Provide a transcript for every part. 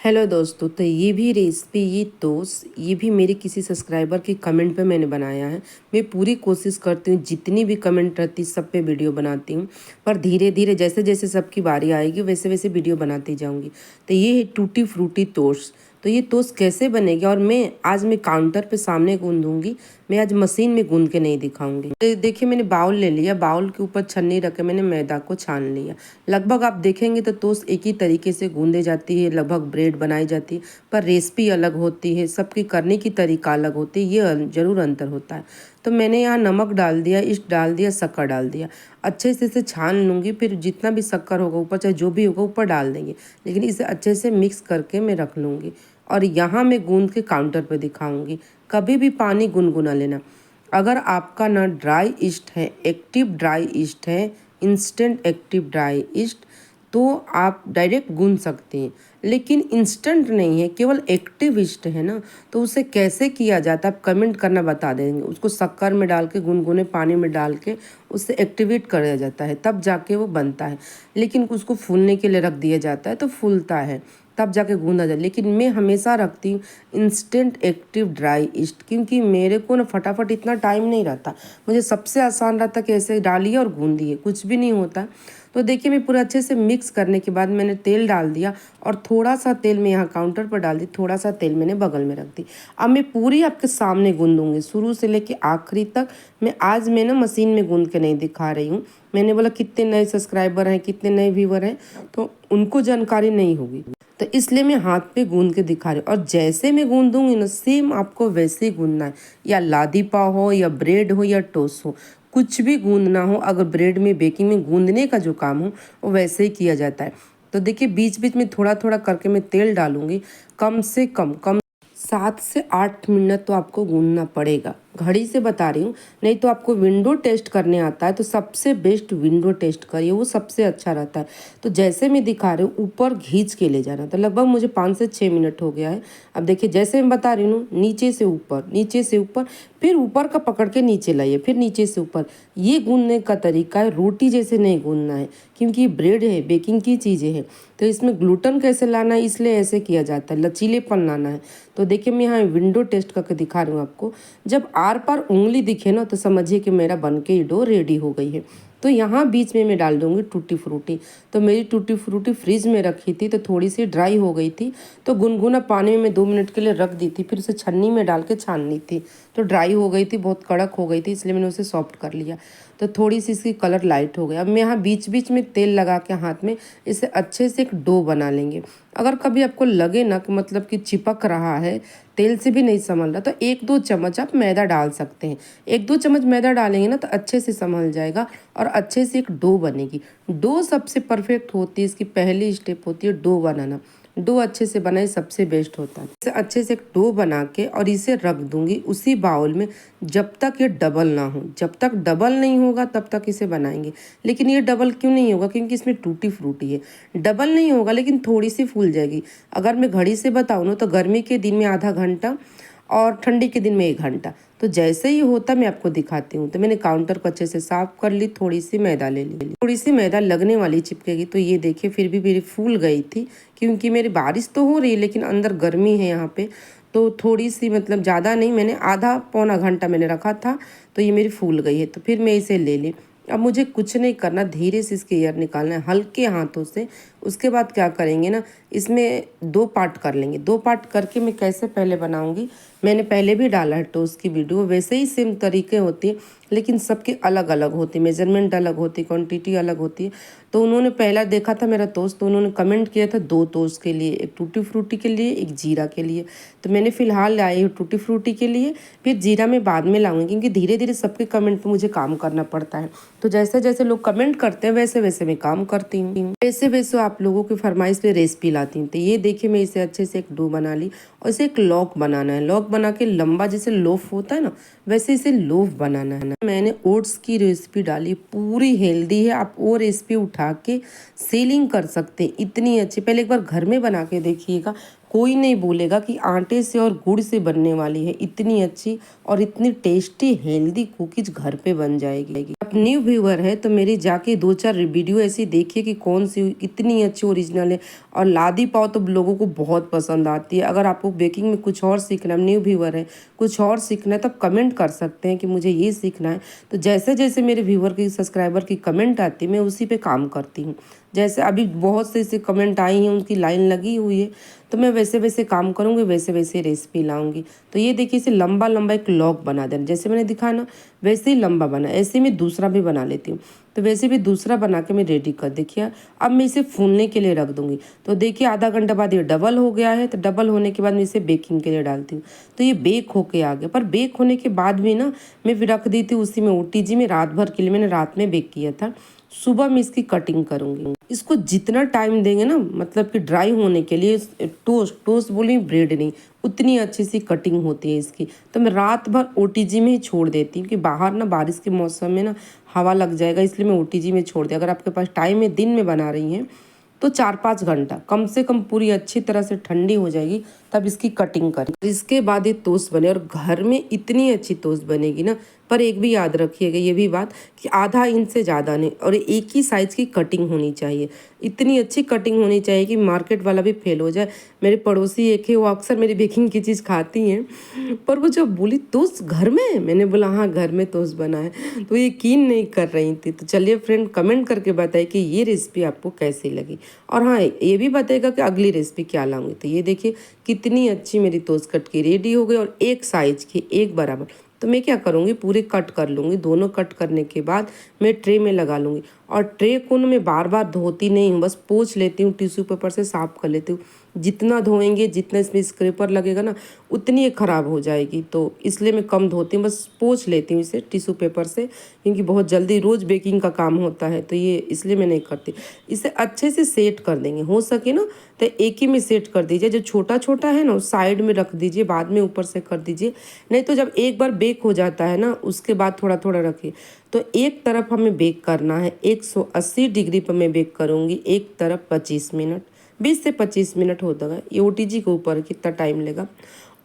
Hello दोस्तों, तो ये भी रेसिपी ये टोस्ट ये भी मेरे किसी सब्सक्राइबर के कमेंट पे मैंने बनाया है। मैं पूरी कोशिश करती हूँ जितनी भी कमेंट रहती सब पे वीडियो बनाती हूँ, पर धीरे धीरे जैसे जैसे सबकी बारी आएगी वैसे वैसे वीडियो बनाती जाऊँगी। तो ये है टूटी फ्रूटी टोस्ट। तो ये टोस्ट कैसे बनेगी और मैं आज काउंटर पे सामने गूंदूंगी। मैं आज मशीन में गूंद के नहीं दिखाऊंगी। तो देखिए मैंने बाउल ले लिया, बाउल के ऊपर छन्नी रख के मैंने मैदा को छान लिया। लगभग आप देखेंगे तो टोस्ट एक ही तरीके से गूंदे जाती है, लगभग ब्रेड बनाई जाती है, पर रेसिपी अलग होती है, सबकी करने की तरीका अलग होती है, ये जरूर अंतर होता है। तो मैंने यहाँ नमक डाल दिया, ईस्ट डाल दिया, शक्कर डाल दिया। अच्छे से इसे छान लूँगी, फिर जितना भी शक्कर होगा ऊपर चाहे जो भी होगा ऊपर डाल देंगे, लेकिन इसे अच्छे से मिक्स करके मैं रख लूँगी। और यहाँ मैं गूंद के काउंटर पे दिखाऊंगी। कभी भी पानी गुनगुना लेना। अगर आपका ना ड्राई ईस्ट है, एक्टिव ड्राई ईस्ट है, इंस्टेंट एक्टिव ड्राई ईस्ट, तो आप डायरेक्ट गूंद सकते हैं। लेकिन इंस्टेंट नहीं है, केवल एक्टिव ईस्ट है ना, तो उसे कैसे किया जाता है आप कमेंट करना, बता देंगे। उसको शक्कर में डाल के गुनगुने पानी में डाल के उससे एक्टिवेट कराया जाता है, तब जाके वो बनता है। लेकिन उसको फूलने के लिए रख दिया जाता है तो फूलता है, तब जाके गूंदा जाए। लेकिन मैं हमेशा रखती हूँ इंस्टेंट एक्टिव ड्राई ईस्ट, क्योंकि मेरे को ना फटाफट इतना टाइम नहीं रहता। मुझे सबसे आसान रहता कि ऐसे डालिए और गूंदिए, कुछ भी नहीं होता। तो देखिए मैं पूरा अच्छे से मिक्स करने के बाद मैंने तेल डाल दिया, और थोड़ा सा तेल मैं यहाँ काउंटर पर डाल दी, थोड़ा सा तेल मैंने बगल में रख दी। अब मैं पूरी आपके सामने गूंदूंगी शुरू से लेके आखिरी तक। मैं ना मशीन में गूंद के नहीं दिखा रही हूँ। मैंने बोला कितने नए सब्सक्राइबर हैं, कितने नए व्यूवर हैं, तो उनको जानकारी नहीं होगी, तो इसलिए मैं हाथ पे गूंद के दिखा रही हूँ। और जैसे मैं गूंदूंगी ना सेम आपको वैसे ही गूंदना है। या लादी पाव हो, या ब्रेड हो, या टोस्ट हो, कुछ भी गूंदना हो। अगर ब्रेड में बेकिंग में गूंदने का जो काम हो वो वैसे ही किया जाता है। तो देखिए बीच बीच में थोड़ा थोड़ा करके मैं तेल डालूंगी। कम से कम 7 से 8 मिनट तो आपको गूंदना पड़ेगा, घड़ी से बता रही हूँ। नहीं तो आपको विंडो टेस्ट करने आता है तो सबसे बेस्ट विंडो टेस्ट करिए, वो सबसे अच्छा रहता है। तो जैसे मैं दिखा रही हूँ ऊपर खींच के ले जाना। तो लगभग मुझे 5 से 6 मिनट हो गया है। अब देखिए जैसे मैं बता रही हूँ, नीचे से ऊपर, नीचे से ऊपर, फिर ऊपर का पकड़ के नीचे लाइए, फिर नीचे से ऊपर। ये गूंदने का तरीका है, रोटी जैसे नहीं गूंदना है, क्योंकि ब्रेड है, बेकिंग की चीज़ें हैं। तो इसमें ग्लूटन कैसे लाना है, इसलिए ऐसे किया जाता है, लचीलेपन लाना है। तो देखिए मैं यहाँ विंडो टेस्ट करके दिखा रही हूँ आपको। जब आर पार उंगली दिखे ना तो समझिए कि मेरा बनके ये डो रेडी हो गई है। तो यहाँ बीच में मैं डाल दूंगी टूटी फ्रूटी। तो मेरी टूटी फ्रूटी फ्रिज में रखी थी तो थोड़ी सी ड्राई हो गई थी, तो गुनगुना पानी में मैं 2 मिनट के लिए रख दी थी, फिर उसे छन्नी में डाल के छाननी थी। तो ड्राई हो गई थी, बहुत कड़क हो गई थी, इसलिए मैंने उसे सॉफ्ट कर लिया। तो थोड़ी सी इसकी कलर लाइट हो गया। अब मैं यहाँ बीच बीच में तेल लगा के हाथ में इसे अच्छे से एक डो बना लेंगे। अगर कभी आपको लगे ना कि मतलब कि चिपक रहा है, तेल से भी नहीं संभल रहा, तो 1-2 चम्मच आप मैदा डाल सकते हैं। 1-2 चम्मच मैदा डालेंगे ना तो अच्छे से संभल जाएगा और अच्छे से एक डो बनेगी। डो सबसे परफेक्ट होती है, इसकी पहली स्टेप होती है डो बनाना। डो अच्छे से बनाए सबसे बेस्ट होता है। इसे अच्छे से एक डो बना के और इसे रख दूंगी उसी बाउल में, जब तक ये डबल ना हो। जब तक डबल नहीं होगा तब तक इसे बनाएंगे। लेकिन ये डबल क्यों नहीं होगा, क्योंकि इसमें टूटी फ्रूटी है। डबल नहीं होगा लेकिन थोड़ी सी फूल जाएगी। अगर मैं घड़ी से बताऊँ ना तो गर्मी के दिन में आधा घंटा और ठंडी के दिन में 1 घंटा। तो जैसे ही होता मैं आपको दिखाती हूँ। तो मैंने काउंटर को अच्छे से साफ कर ली, थोड़ी सी मैदा ले ली, थोड़ी सी मैदा लगने वाली चिपकेगी। तो ये देखिए फिर भी मेरी फूल गई थी, क्योंकि मेरी बारिश तो हो रही है लेकिन अंदर गर्मी है यहाँ पे। तो थोड़ी सी मतलब ज़्यादा नहीं, मैंने आधा पौना घंटा मैंने रखा था, तो ये मेरी फूल गई है। तो फिर मैं इसे ले ली। अब मुझे कुछ नहीं करना, धीरे से इसके एयर निकालना है हल्के हाथों से। उसके बाद क्या करेंगे ना, इसमें 2 पार्ट कर लेंगे। 2 पार्ट करके मैं कैसे पहले बनाऊंगी, मैंने पहले भी डाला है टोस्ट की वीडियो, वैसे ही सेम तरीके होती है, लेकिन सबके अलग अलग होती है, मेजरमेंट अलग होती है, क्वांटिटी अलग होती है। तो उन्होंने पहला देखा था मेरा टोस्ट, तो उन्होंने कमेंट किया था 2 टोस्ट के लिए, एक टूटी फ्रूटी के लिए, एक जीरा के लिए। तो मैंने फिलहाल लाई हूँ टूटी फ्रूटी के लिए, फिर जीरा में बाद में लाऊंगी, क्योंकि धीरे धीरे सबके कमेंट पर मुझे काम करना पड़ता है। तो जैसे जैसे लोग कमेंट करते हैं वैसे वैसे मैं काम करती हूँ, वैसे वैसे आप लोगों की फरमाइश पे रेसिपी लाती हूँ। तो ये देखिए मैं इसे अच्छे से एक डो बना ली, और इसे एक लॉक बनाना है। लॉक बना के लंबा जैसे लोफ होता है ना, वैसे इसे लोफ बनाना है। मैंने ओट्स की रेसिपी डाली, पूरी हेल्दी है। आप वो रेसिपी उठा के सेलिंग कर सकते हैं, इतनी अच्छी। पहले एक बार घर में बना के देखिएगा, कोई नहीं बोलेगा कि आटे से और गुड़ से बनने वाली है। इतनी अच्छी और इतनी टेस्टी हेल्दी कुकीज घर पे बन जाएगी। आप न्यू व्यूअर है तो मेरी जाके 2-4 वीडियो ऐसी देखिए कि कौन सी इतनी अच्छी ओरिजिनल है। और लादी पाव तो लोगों को बहुत पसंद आती है। अगर आपको बेकिंग में कुछ और सीखना है, न्यू व्यूअर है, कुछ और सीखना है, तब कमेंट कर सकते हैं कि मुझे ये सीखना है। तो जैसे जैसे मेरे व्यूअर की सब्सक्राइबर की कमेंट आती है मैं उसी पे काम करती हूँ। जैसे अभी बहुत से ऐसे कमेंट आई हैं, उनकी लाइन लगी हुई है, तो मैं वैसे वैसे काम करूँगी, वैसे वैसे रेसिपी लाऊंगी। तो ये देखिए इसे लंबा लंबा एक लॉक बना देना, जैसे मैंने दिखाया ना वैसे ही लंबा बना। ऐसे मैं दूसरा भी बना लेती हूँ। तो वैसे भी दूसरा बना के मैं रेडी कर देखिए। अब मैं इसे फूलने के लिए रख दूंगी। तो देखिए आधा घंटा बाद ये डबल हो गया है। तो डबल होने के बाद मैं इसे बेकिंग के लिए डालती हूँ। तो ये बेक होके आ गया। पर बेक होने के बाद भी ना मैं फिर रख दी थी उसी में ओटीजी में रात भर के लिए। मैंने रात में बेक किया था। सुबह में इसकी कटिंग करूंगी। इसको जितना टाइम देंगे ना, मतलब कि ड्राई होने के लिए, टोस्ट बोली ब्रेड नहीं, उतनी अच्छी सी कटिंग होती है इसकी। तो मैं रात भर ओटीजी में ही छोड़ देती हूँ कि बाहर ना बारिश के मौसम में ना हवा लग जाएगा, इसलिए मैं ओटीजी में छोड़ दिया। अगर आपके पास टाइम है, दिन में बना रही हैं, तो 4-5 घंटा कम से कम पूरी अच्छी तरह से ठंडी हो जाएगी, तब इसकी कटिंग करें। इसके बाद ये टोस्ट बने। और घर में इतनी अच्छी टोस्ट बनेगी ना। पर एक भी याद रखिएगा ये भी बात कि आधा इंच से ज़्यादा नहीं, और एक ही साइज़ की कटिंग होनी चाहिए। इतनी अच्छी कटिंग होनी चाहिए कि मार्केट वाला भी फेल हो जाए। मेरे पड़ोसी एक है, वो अक्सर मेरी बेकिंग की चीज़ खाती हैं, पर वो जब बोली टोस्ट घर में, मैंने बोला हाँ घर में टोस्ट बना है, तो यकीन नहीं कर रही थी। तो चलिए फ्रेंड, कमेंट करके बताइए कि ये रेसिपी आपको कैसी लगी। और हाँ, ये भी बताइएगा कि अगली रेसिपी क्या लाऊंगी। तो ये देखिए कितनी अच्छी मेरी टोस्ट कट की रेडी हो गई, और एक साइज़ की, एक बराबर। तो मैं क्या करूँगी, पूरे कट कर लूँगी। दोनों कट करने के बाद मैं ट्रे में लगा लूँगी। और ट्रे को ना मैं बार बार धोती नहीं हूँ, बस पोंछ लेती हूँ, टिश्यू पेपर से साफ़ कर लेती हूँ। जितना धोएंगे, जितना इसमें स्क्रैपर लगेगा ना, उतनी ये ख़राब हो जाएगी। तो इसलिए मैं कम धोती हूँ, बस पोंछ लेती हूँ इसे टिश्यू पेपर से, क्योंकि बहुत जल्दी रोज़ बेकिंग का काम होता है, तो ये इसलिए मैं नहीं करती। इसे अच्छे से सेट कर देंगे, हो सके ना तो एक ही में सेट कर दीजिए। जो छोटा छोटा है ना उस साइड में रख दीजिए, बाद में ऊपर से कर दीजिए। नहीं तो जब एक बार बेक हो जाता है ना, उसके बाद थोड़ा थोड़ा रखिए। तो एक तरफ हमें बेक करना है 180 डिग्री पर मैं बेक करूँगी। एक तरफ 25 मिनट, 20 से 25 मिनट होता है। ये ओटीजी के ऊपर कितना टाइम लेगा।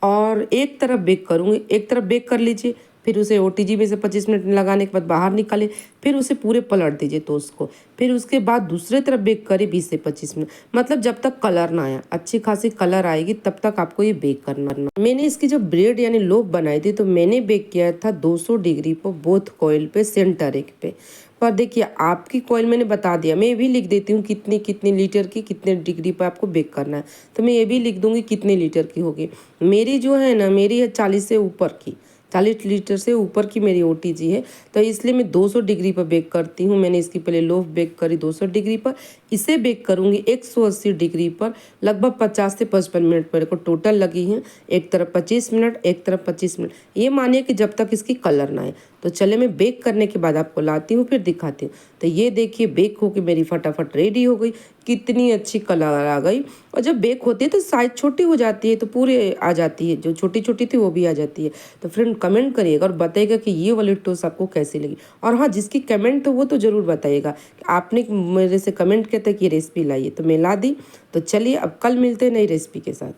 और एक तरफ बेक करूँगी, एक तरफ बेक कर लीजिए, फिर उसे ओटीजी में से 25 मिनट लगाने के बाद बाहर निकाले, फिर उसे पूरे पलट दीजिए टोस्ट को। फिर उसके बाद दूसरे तरफ बेक करिए 20 से 25 मिनट, मतलब जब तक कलर ना आया, अच्छी खासी कलर आएगी तब तक आपको ये बेक करना। मैंने इसकी जब ब्रेड यानी लोफ बनाई थी, तो मैंने बेक किया था 200 डिग्री पर, बोथ कॉइल पे, सेंटर एक पे। पर देखिए आपकी कॉइल मैंने बता दिया, मैं ये भी लिख देती हूँ कितनी कितनी लीटर की कितने डिग्री पर आपको बेक करना है। तो मैं ये भी लिख दूंगी कितने लीटर की होगी। मेरी जो है ना, मेरी है 40 से ऊपर की, 40 लीटर से ऊपर की मेरी ओटीजी है। तो इसलिए मैं 200 डिग्री पर बेक करती हूँ। मैंने इसकी पहले लोफ बेक करी 200 डिग्री पर, इसे बेक करूँगी 180 डिग्री पर लगभग 50 से 55 मिनट मेरे को टोटल लगी हैं। एक तरफ 25 मिनट, एक तरफ 25 मिनट, ये मानिए कि जब तक इसकी कलर ना आए। तो चले मैं बेक करने के बाद आपको लाती हूँ, फिर दिखाती हूँ। तो ये देखिए बेक होके मेरी फटाफट रेडी हो गई। कितनी अच्छी कलर आ गई। और जब बेक होती है तो साइज छोटी हो जाती है, तो पूरे आ जाती है, जो छोटी छोटी थी वो भी आ जाती है। तो फ्रेंड कमेंट करिएगा और बताइएगा कि ये वाली टोस्ट आपको कैसी लगी। और हाँ, जिसकी कमेंट तो वो तो ज़रूर बताइएगा कि आपने मेरे से कमेंट किया था कि ये रेसिपी लाइए, तो मैं ला दी। तो चलिए अब कल मिलते हैं नई रेसिपी के साथ।